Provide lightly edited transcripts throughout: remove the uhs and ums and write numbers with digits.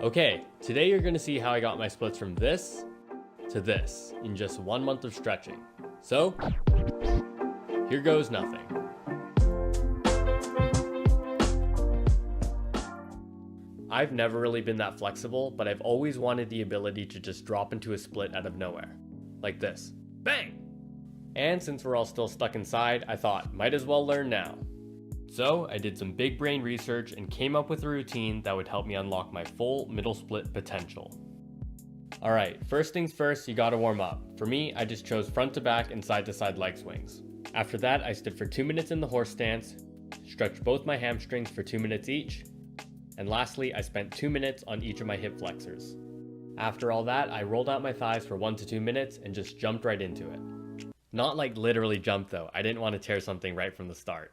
Okay, today you're gonna see how I got my splits from this to this in just 1 month of stretching. So, here goes nothing. I've never really been that flexible, but I've always wanted the ability to just drop into a split out of nowhere. Like this. Bang! And since we're all still stuck inside, I thought, might as well learn now. So I did some big brain research and came up with a routine that would help me unlock my full middle split potential. Alright, first things first, you gotta warm up. For me, I just chose front to back and side to side leg swings. After that, I stood for 2 minutes in the horse stance, stretched both my hamstrings for 2 minutes each, and lastly, I spent 2 minutes on each of my hip flexors. After all that, I rolled out my thighs for 1 to 2 minutes and just jumped right into it. Not like literally jump though, I didn't want to tear something right from the start.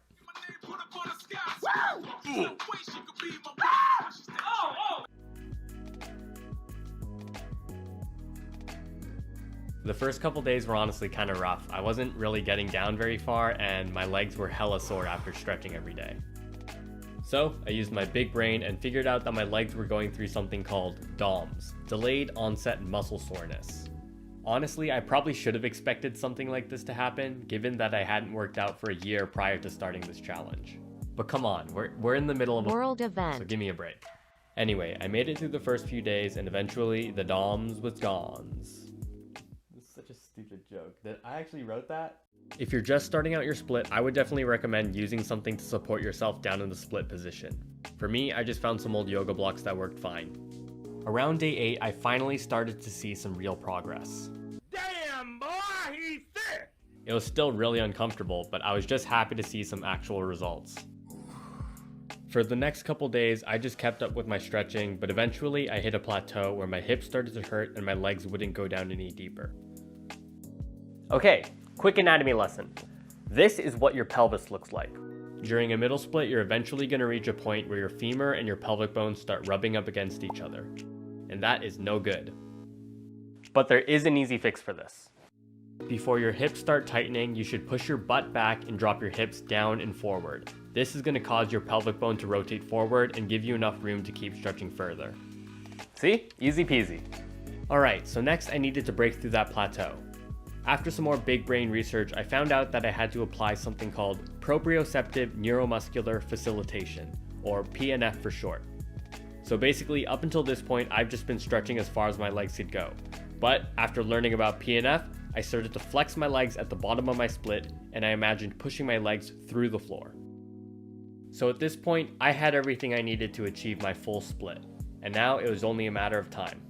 The first couple days were honestly kind of rough. I wasn't really getting down very far and my legs were hella sore after stretching every day. So I used my big brain and figured out that my legs were going through something called DOMS, delayed onset muscle soreness. Honestly, I probably should have expected something like this to happen, given that I hadn't worked out for a year prior to starting this challenge. But come on, we're in the middle of a world event, so give me a break. Anyway, I made it through the first few days and eventually the DOMS was gone. This is such a stupid joke. I actually wrote that? If you're just starting out your split, I would definitely recommend using something to support yourself down in the split position. For me, I just found some old yoga blocks that worked fine. Around day 8, I finally started to see some real progress. Damn, boy, he's thick! It was still really uncomfortable, but I was just happy to see some actual results. For the next couple days, I just kept up with my stretching, but eventually I hit a plateau where my hips started to hurt and my legs wouldn't go down any deeper. Okay, quick anatomy lesson. This is what your pelvis looks like. During a middle split, you're eventually going to reach a point where your femur and your pelvic bones start rubbing up against each other. And that is no good. But there is an easy fix for this. Before your hips start tightening, you should push your butt back and drop your hips down and forward. This is going to cause your pelvic bone to rotate forward and give you enough room to keep stretching further. See? Easy peasy. Alright, so next I needed to break through that plateau. After some more big brain research, I found out that I had to apply something called proprioceptive neuromuscular facilitation, or PNF for short. So basically, up until this point, I've just been stretching as far as my legs could go. But after learning about PNF, I started to flex my legs at the bottom of my split, and I imagined pushing my legs through the floor. So at this point, I had everything I needed to achieve my full split, and now it was only a matter of time.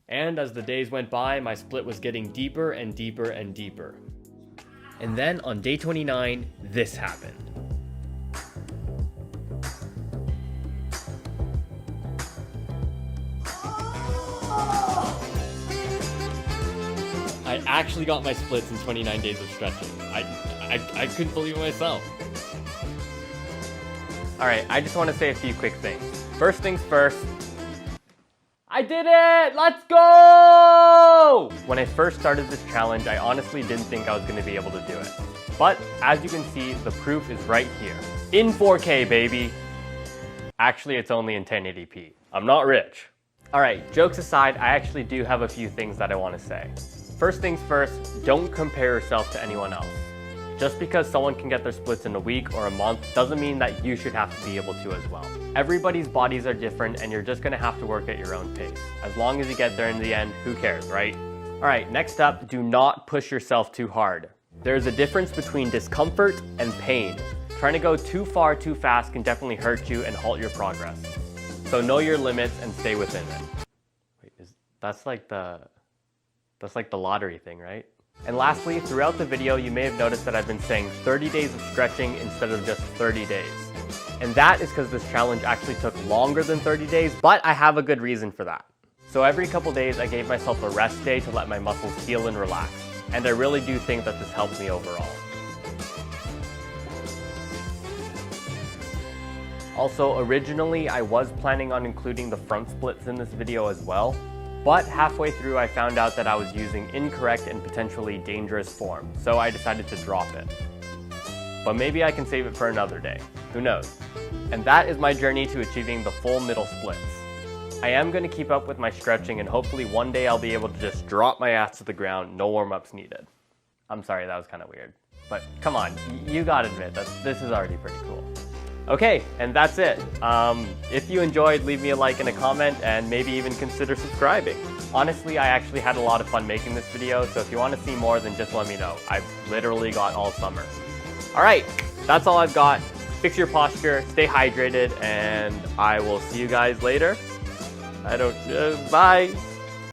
And as the days went by, my split was getting deeper and deeper and deeper. And then on day 29, this happened. I actually got my splits in 29 days of stretching. I couldn't believe it myself. Alright, I just want to say a few quick things. First things first, I did it! Let's go! When I first started this challenge, I honestly didn't think I was going to be able to do it. But as you can see, the proof is right here. In 4K, baby! Actually, it's only in 1080p. I'm not rich. Alright, jokes aside, I actually do have a few things that I want to say. First things first, don't compare yourself to anyone else. Just because someone can get their splits in a week or a month doesn't mean that you should have to be able to as well. Everybody's bodies are different and you're just gonna have to work at your own pace. As long as you get there in the end, who cares, right? Alright, next up, do not push yourself too hard. There's a difference between discomfort and pain. Trying to go too far too fast can definitely hurt you and halt your progress. So know your limits and stay within it. Wait, that's like the lottery thing, right? And lastly, throughout the video, you may have noticed that I've been saying 30 days of stretching instead of just 30 days. And that is because this challenge actually took longer than 30 days, but I have a good reason for that. So every couple days, I gave myself a rest day to let my muscles heal and relax. And I really do think that this helped me overall. Also, originally, I was planning on including the front splits in this video as well. But halfway through, I found out that I was using incorrect and potentially dangerous form, so I decided to drop it. But maybe I can save it for another day. Who knows? And that is my journey to achieving the full middle splits. I am going to keep up with my stretching, and hopefully one day I'll be able to just drop my ass to the ground, no warm-ups needed. I'm sorry, that was kind of weird. But come on, you gotta admit that this is already pretty cool. Okay, and that's it. If you enjoyed, leave me a like and a comment, and maybe even consider subscribing. Honestly, I actually had a lot of fun making this video, so if you want to see more, then just let me know. I've literally got all summer. Alright, that's all I've got. Fix your posture, stay hydrated, and I will see you guys later. Bye.